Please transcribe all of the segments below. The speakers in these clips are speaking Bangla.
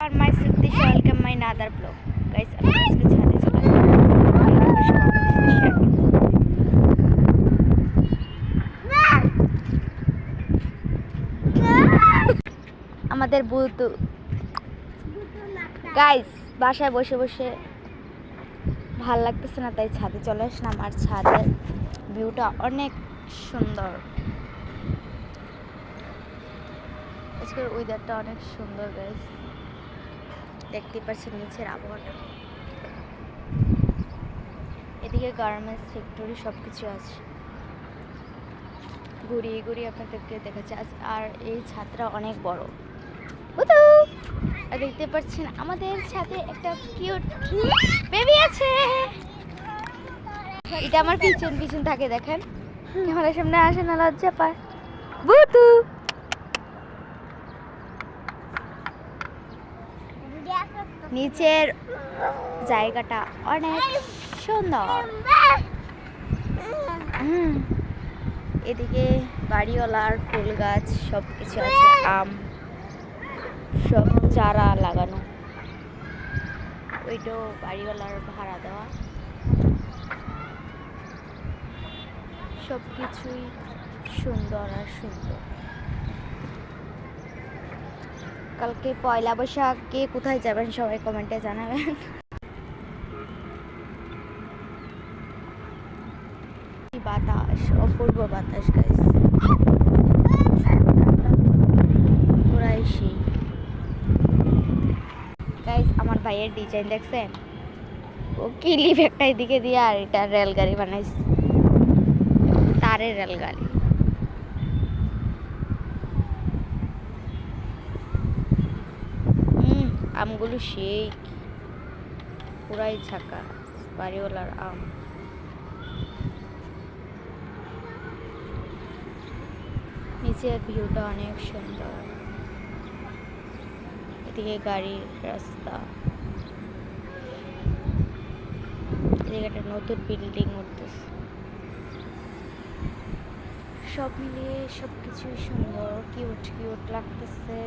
और my Siddhi welcome my another vlog. Guys, আমি আজকে ছাদে চলে আসলাম। আমাদের বুতু গাইস বাসায় বসে বসে ভাল লাগতেছে না, তাই ছাদে চলে আসলাম। আর ছাদের ভিউটা অনেক সুন্দর, আজকের ওয়েদারটা অনেক সুন্দর গাইস, দেখতে পাচ্ছেন নিচের আবহাওয়াটা। এদিকে গার্মেন্টস ফ্যাক্টরি সব কিছু আছে, ঘুরিয়ে ঘুরিয়ে আপনাদেরকে দেখাচ্ছে। আর এই ছাদটা অনেক বড়। আর দেখতে পাচ্ছেন আমাদের ছাদে একটা কিউট বেবি আছে। এটা আমার পিছন পিছন থাকে, দেখেন ক্যামেরার সামনে আসে না, লজ্জা পায়। বুতু নিচের জায়গাটা অনেক সুন্দর। এদিকে বাড়িওয়ালার ফুল গাছ সব কিছু আছে, আম সব চারা লাগানো, ওইটাও বাড়িওয়ালার ভাড়া দেওয়া। সব কিছুই সুন্দর আর সুন্দর। কালকে পয়লা বৈশাখ, কে কোথায় যাবেন সবাই কমেন্টে জানাবেন। বাতাস, অপূর্ব বাতাস গাইস, পুরাই সেই। গাইস আমার ভাইয়ের ডিজাইন দেখছেন, ও কিলিপ একটা এদিকে দিয়ে আর এটা রেলগাড়ি বানাইছে, তারের রেলগাড়ি। আমগুলো সেই পুরাই ঝাঁকা, বাড়িওয়ালার আম। নিচের ভিউটা অনেক সুন্দর, এদিকে গাড়ির রাস্তা, এদিকে একটা নতুন বিল্ডিং উঠতেছে। সব মিলিয়ে সব কিছুই সুন্দর, কিউট কিউট লাগতেছে।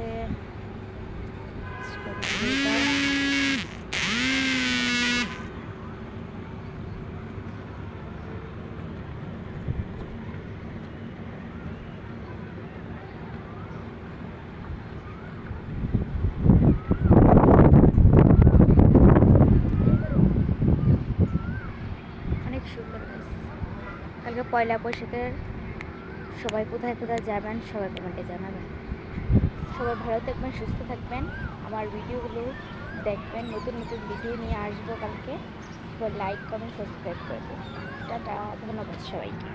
অনেক সুন্দর। কালকে পয়লা বৈশাখের সবাই কোথায় কোথায় যাবেন সবাই কমেন্টে জানাবেন। সবাই ভালো থাকবেন, সুস্থ থাকবেন, আমার ভিডিওগুলো দেখবেন। নতুন নতুন ভিডিও নিয়ে আসবো কালকে। সবাই লাইক কমেন্ট সাবস্ক্রাইব করবেন। টাটা, ধন্যবাদ সবাইকে।